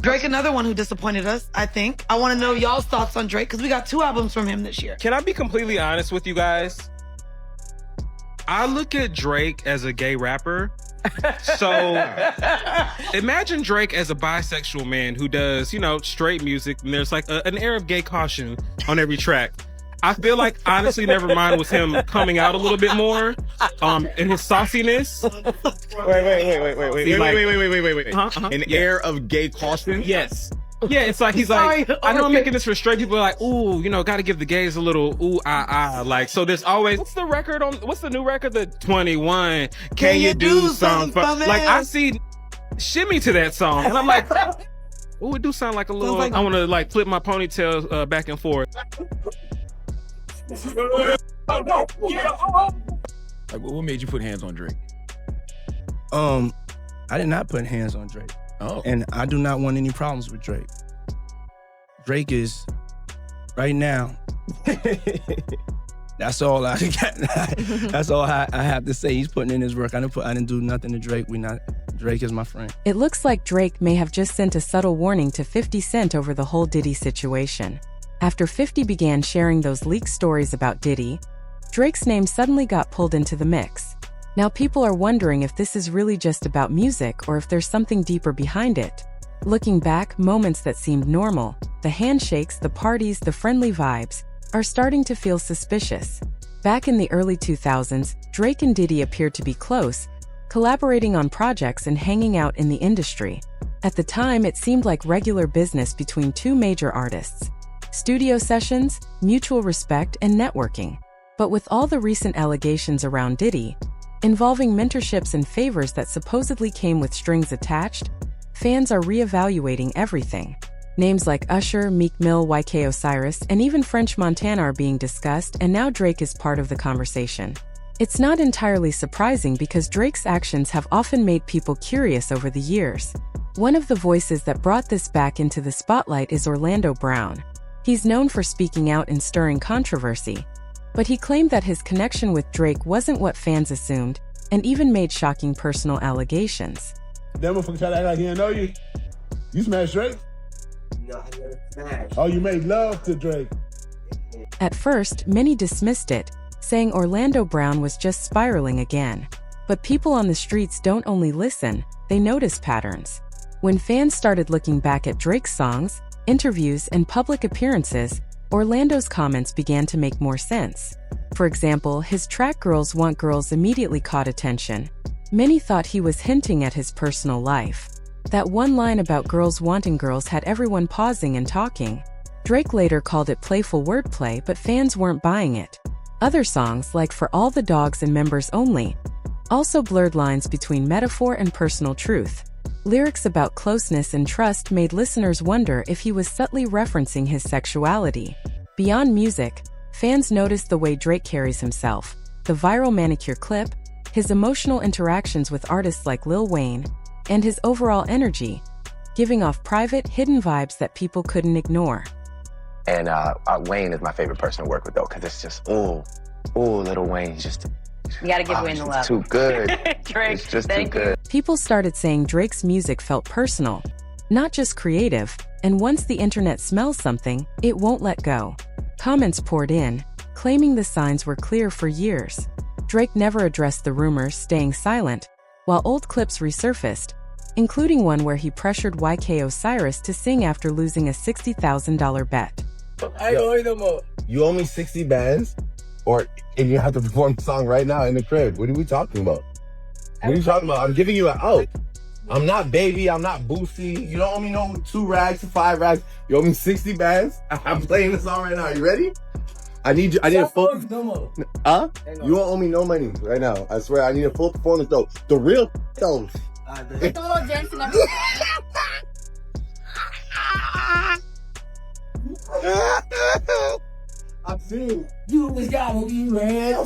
Drake, another one who disappointed us, I think. I want to know y'all's thoughts on Drake, because we got 2 albums from him this year. Can I be completely honest with you guys? I look at Drake as a gay rapper. So imagine Drake as a bisexual man who does, you know, straight music, and there's like an air of gay caution on every track. I feel like, honestly, Nevermind was him coming out a little bit more in his sauciness. Wait. An Yeah. air of gay caution? Yes. Yeah, it's like, he's like, I know I'm making this for straight people, like, ooh, you know, gotta give the gays a little ooh, like, so there's always, what's the new record, the 21, can you do something for me? Like, I see shimmy to that song, and I'm like, ooh, it do sound like a little, like, I wanna like flip my ponytail back and forth. Like, what made you put hands on Drake? I did not put hands on Drake. Oh. And I do not want any problems with Drake. Drake is, right now, that's all I got. That's all I have to say. He's putting in his work. I didn't do nothing to Drake. Drake is my friend. It looks like Drake may have just sent a subtle warning to 50 Cent over the whole Diddy situation. After 50 began sharing those leaked stories about Diddy, Drake's name suddenly got pulled into the mix. Now people are wondering if this is really just about music or if there's something deeper behind it. Looking back, moments that seemed normal, the handshakes, the parties, the friendly vibes, are starting to feel suspicious. Back in the early 2000s, Drake and Diddy appeared to be close, collaborating on projects and hanging out in the industry. At the time, it seemed like regular business between 2 major artists. Studio sessions, mutual respect, and networking. But with all the recent allegations around Diddy, involving mentorships and favors that supposedly came with strings attached, fans are reevaluating everything. Names like Usher, Meek Mill, YK Osiris, and even French Montana are being discussed, and now Drake is part of the conversation. It's not entirely surprising because Drake's actions have often made people curious over the years. One of the voices that brought this back into the spotlight is Orlando Brown. He's known for speaking out and stirring controversy, but he claimed that his connection with Drake wasn't what fans assumed, and even made shocking personal allegations. That motherfucker try to act like he didn't know you. You smashed Drake? No, I never smashed. Oh, you made love to Drake. At first, many dismissed it, saying Orlando Brown was just spiraling again. But people on the streets don't only listen, they notice patterns. When fans started looking back at Drake's songs, interviews, and public appearances, Orlando's comments began to make more sense. For example, his track Girls Want Girls immediately caught attention. Many thought he was hinting at his personal life. That one line about girls wanting girls had everyone pausing and talking. Drake later called it playful wordplay, but fans weren't buying it. Other songs, like For All the Dogs and Members Only, also blurred lines between metaphor and personal truth. Lyrics about closeness and trust made listeners wonder if he was subtly referencing his sexuality. Beyond music, fans noticed the way Drake carries himself, the viral manicure clip, his emotional interactions with artists like Lil Wayne, and his overall energy, giving off private, hidden vibes that people couldn't ignore. And Wayne is my favorite person to work with, though, because it's just, ooh, Lil Wayne, he's just... You gotta give Wayne the love. Too good. Drake, it's just too good. People started saying Drake's music felt personal, not just creative, and once the internet smells something, it won't let go. Comments poured in, claiming the signs were clear for years. Drake never addressed the rumors, staying silent, while old clips resurfaced, including one where he pressured YK Osiris to sing after losing a $60,000 bet. You owe me 60 bands, and you have to perform the song right now in the crib. What are we talking about? What are you talking about? I'm giving you an out. I'm not Baby. I'm not Boosie. You don't owe me no 2 rags to 5 rags. You owe me 60 bands. I'm playing the song right now. You ready? I need a full... Huh? You don't owe me no money right now. I swear, I need a full performance though. The real though. I'm seeing you was gotta be real.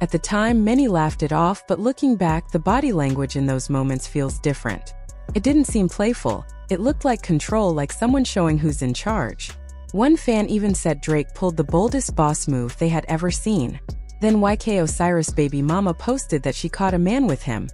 At the time, many laughed it off, but looking back, the body language in those moments feels different. It didn't seem playful. It looked like control, like someone showing who's in charge. One fan even said Drake pulled the boldest boss move they had ever seen. Then YK Osiris' baby mama posted that she caught a man with him,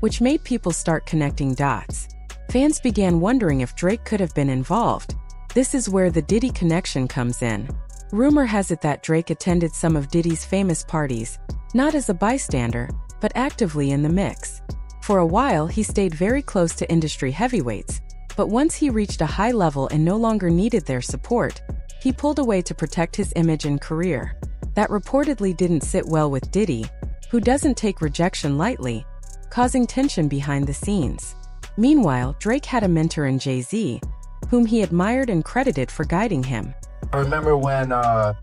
which made people start connecting dots. Fans began wondering if Drake could have been involved. This is where the Diddy connection comes in. Rumor has it that Drake attended some of Diddy's famous parties, not as a bystander, but actively in the mix. For a while, he stayed very close to industry heavyweights, but once he reached a high level and no longer needed their support, he pulled away to protect his image and career. That reportedly didn't sit well with Diddy, who doesn't take rejection lightly, causing tension behind the scenes. Meanwhile, Drake had a mentor in Jay-Z, whom he admired and credited for guiding him. I remember when I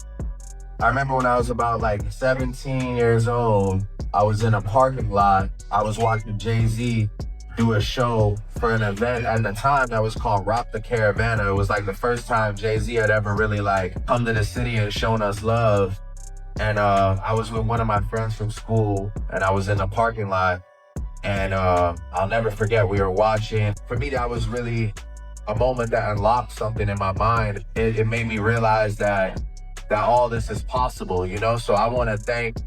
was about like 17 years old, I was in a parking lot. I was watching Jay-Z do a show for an event at the time that was called Rock the Caravana. It was like the first time Jay-Z had ever really like come to the city and shown us love. And I was with one of my friends from school and I was in the parking lot and I'll never forget, we were watching. For me, that was really a moment that unlocked something in my mind. It made me realize that all this is possible, you know? So I want to thank.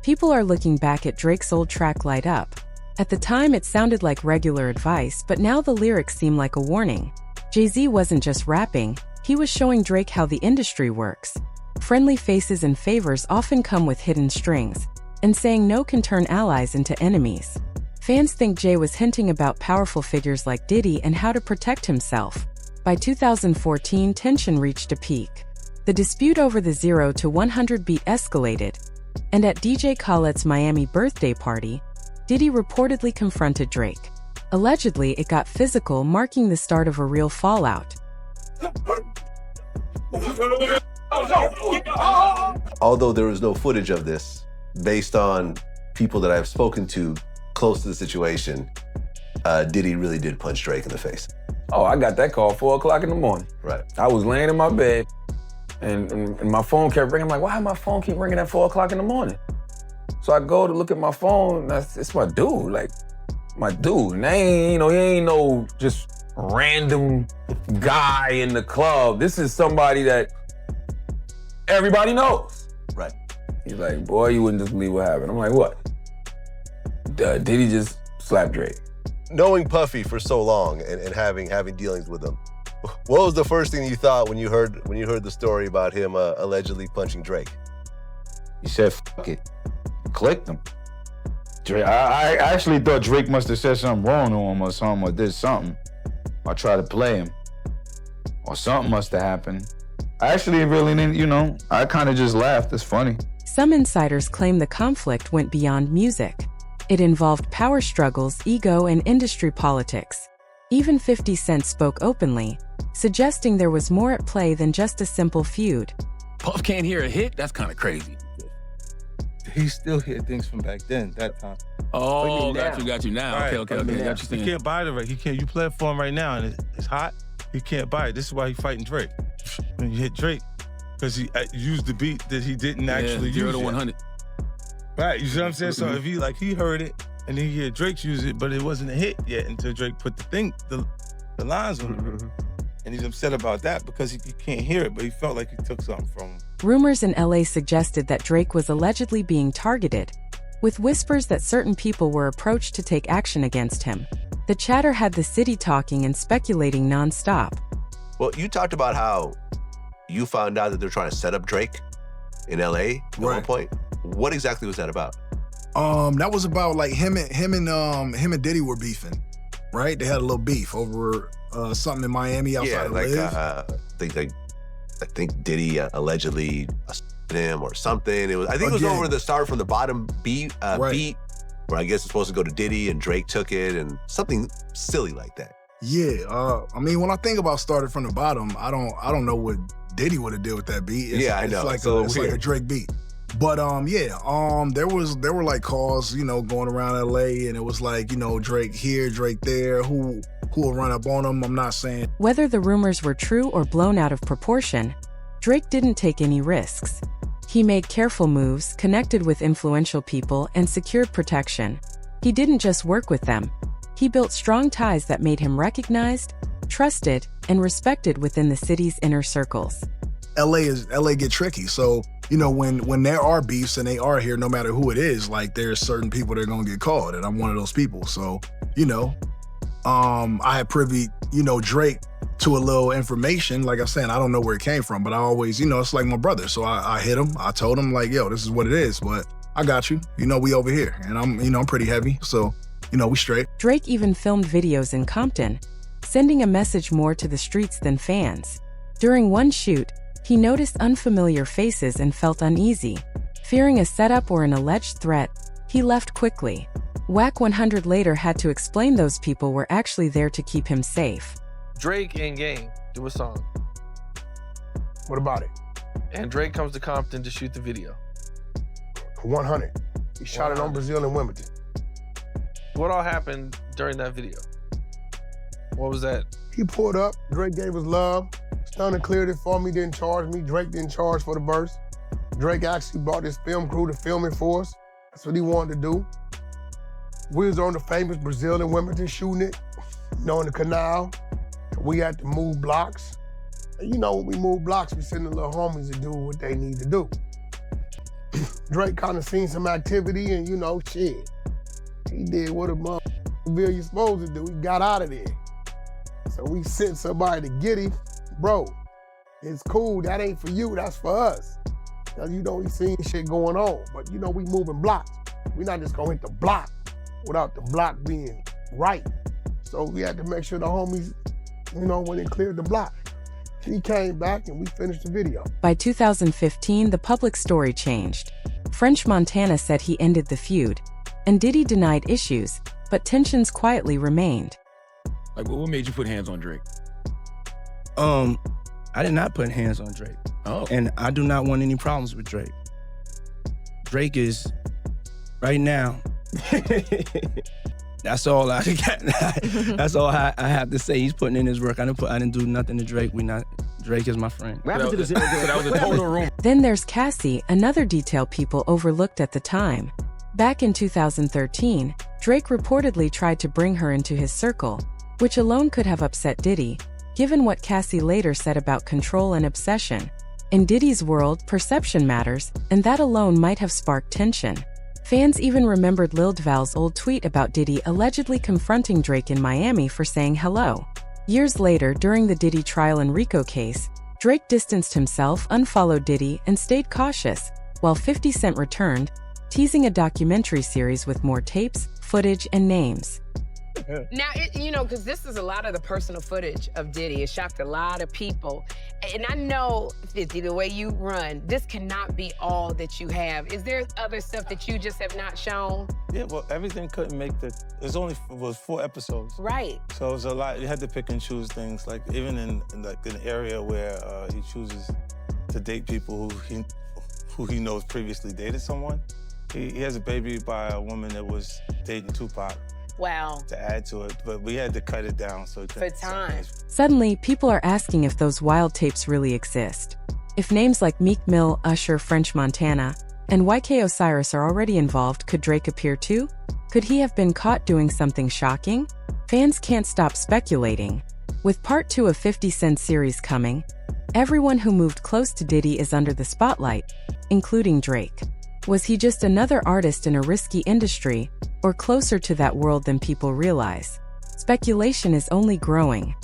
People are looking back at Drake's old track Light Up. At the time, it sounded like regular advice, but now the lyrics seem like a warning. Jay-Z wasn't just rapping, he was showing Drake how the industry works. Friendly faces and favors often come with hidden strings, and saying no can turn allies into enemies. Fans think Jay was hinting about powerful figures like Diddy and how to protect himself. By 2014, tension reached a peak. The dispute over the 0 to 100 beat escalated, and at DJ Khaled's Miami birthday party, Diddy reportedly confronted Drake. Allegedly, it got physical, marking the start of a real fallout. Although there was no footage of this, based on people that I've spoken to close to the situation, Diddy really did punch Drake in the face. Oh, I got that call 4 o'clock in the morning. Right. I was laying in my bed and my phone kept ringing. I'm like, why my phone keep ringing at 4 o'clock in the morning? So I go to look at my phone, and it's my dude, like, my dude. And he ain't no just random guy in the club. This is somebody that everybody knows. Right. He's like, boy, you wouldn't just believe what happened. I'm like, what? Diddy just slapped Drake. Knowing Puffy for so long and having dealings with him, what was the first thing you thought when you heard the story about him allegedly punching Drake? He said, "Fuck it," clicked him. Drake, I actually thought Drake must have said something wrong to him or something, or did something. I tried to play him, or something must have happened. I actually really didn't, I kind of just laughed. It's funny. Some insiders claim the conflict went beyond music. It involved power struggles, ego, and industry politics. Even 50 Cent spoke openly, suggesting there was more at play than just a simple feud. Puff can't hear a hit? That's kind of crazy. He still hear things from back then, that time. Oh, got you now. Right. Okay. Got you saying. He can't buy the record. You play it for him right now and it's hot. He can't buy it. This is why he's fighting Drake. When you hit Drake, because he used the beat that he didn't actually use. 0 to 100. Right, you see what I'm saying? So if he heard it and then he heard Drake use it, but it wasn't a hit yet until Drake put the lines on it. And he's upset about that because he can't hear it, but he felt like he took something from him. Rumors in LA suggested that Drake was allegedly being targeted, with whispers that certain people were approached to take action against him. The chatter had the city talking and speculating nonstop. Well, you talked about how you found out that they're trying to set up Drake in LA at one point. What exactly was that about? That was about like him and Diddy were beefing, right? They had a little beef over something in Miami outside of Liv. I think Diddy allegedly assaulted him or something. It was over the Start from the Bottom beat, where I guess it's supposed to go to Diddy and Drake took it and something silly like that. Yeah, I mean, when I think about Started from the Bottom, I don't know what Diddy would have did with that beat. I know. It's like a Drake beat. But there were like calls, going around LA, and it was like, Drake here, Drake there, who will run up on him. I'm not saying. Whether the rumors were true or blown out of proportion, Drake didn't take any risks. He made careful moves, connected with influential people, and secured protection. He didn't just work with them. He built strong ties that made him recognized, trusted, and respected within the city's inner circles. LA get tricky, so you know, when there are beefs and they are here, no matter who it is, like there's certain people that are gonna get called, and I'm one of those people. So, you know, I had privy, you know, Drake to a little information. Like I said, I don't know where it came from, but I always, you know, it's like my brother. So I hit him. I told him like, yo, this is what it is, but I got you. You know, we over here, and I'm pretty heavy, so you know, we straight. Drake even filmed videos in Compton, sending a message more to the streets than fans. During one shoot, he noticed unfamiliar faces and felt uneasy. Fearing a setup or an alleged threat, he left quickly. Whack 100 later had to explain those people were actually there to keep him safe. Drake and Game do a song. What about it? And Drake comes to Compton to shoot the video. 100. He shot it on Brazil and Wimbledon. What all happened during that video? What was that? He pulled up, Drake gave us love. Stunner cleared it for me, didn't charge me. Drake didn't charge for the verse. Drake actually brought his film crew to film it for us. That's what he wanted to do. We was on the famous Brazil and Wimbledon shooting it, you know, in the canal. We had to move blocks. And you know, when we move blocks, we send the little homies to do what they need to do. Drake kind of seen some activity and, you know, shit. He did what a motherfucker you're supposed to do. He got out of there. So we sent somebody to get him. Bro, it's cool. That ain't for you. That's for us. Now, you know, we seen shit going on. But, you know, we moving blocks. We're not just going to hit the block without the block being right. So we had to make sure the homies, you know, when they cleared the block. He came back and we finished the video. By 2015, the public story changed. French Montana said he ended the feud, and Diddy denied issues, but tensions quietly remained. Like, what made you put hands on Drake? I did not put hands on Drake. Oh. And I do not want any problems with Drake. Drake is, right now, that's all I got. That's all I have to say. He's putting in his work. I didn't do nothing to Drake. Drake is my friend. So that was a total rumor. Then there's Cassie, another detail people overlooked at the time. Back in 2013, Drake reportedly tried to bring her into his circle, which alone could have upset Diddy, given what Cassie later said about control and obsession. In Diddy's world, perception matters, and that alone might have sparked tension. Fans even remembered Lil Duval's old tweet about Diddy allegedly confronting Drake in Miami for saying hello. Years later, during the Diddy trial and Rico case, Drake distanced himself, unfollowed Diddy, and stayed cautious, while 50 Cent returned, teasing a documentary series with more tapes, footage, and names. Now, you know, because this is a lot of the personal footage of Diddy. It shocked a lot of people. And I know, 50, the way you run, this cannot be all that you have. Is there other stuff that you just have not shown? Yeah, well, everything couldn't make it was 4 episodes. Right. So it was a lot. You had to pick and choose things. Like, even in an area where he chooses to date people who he knows previously dated someone. He has a baby by a woman that was dating Tupac. Wow. To add to it, but we had to cut it down so for time. Suddenly, people are asking if those wild tapes really exist. If names like Meek Mill, Usher, French Montana, and YK Osiris are already involved, could Drake appear too? Could he have been caught doing something shocking? Fans can't stop speculating. With part 2 of 50 Cent's series coming, everyone who moved close to Diddy is under the spotlight, including Drake. Was he just another artist in a risky industry, or closer to that world than people realize? Speculation is only growing.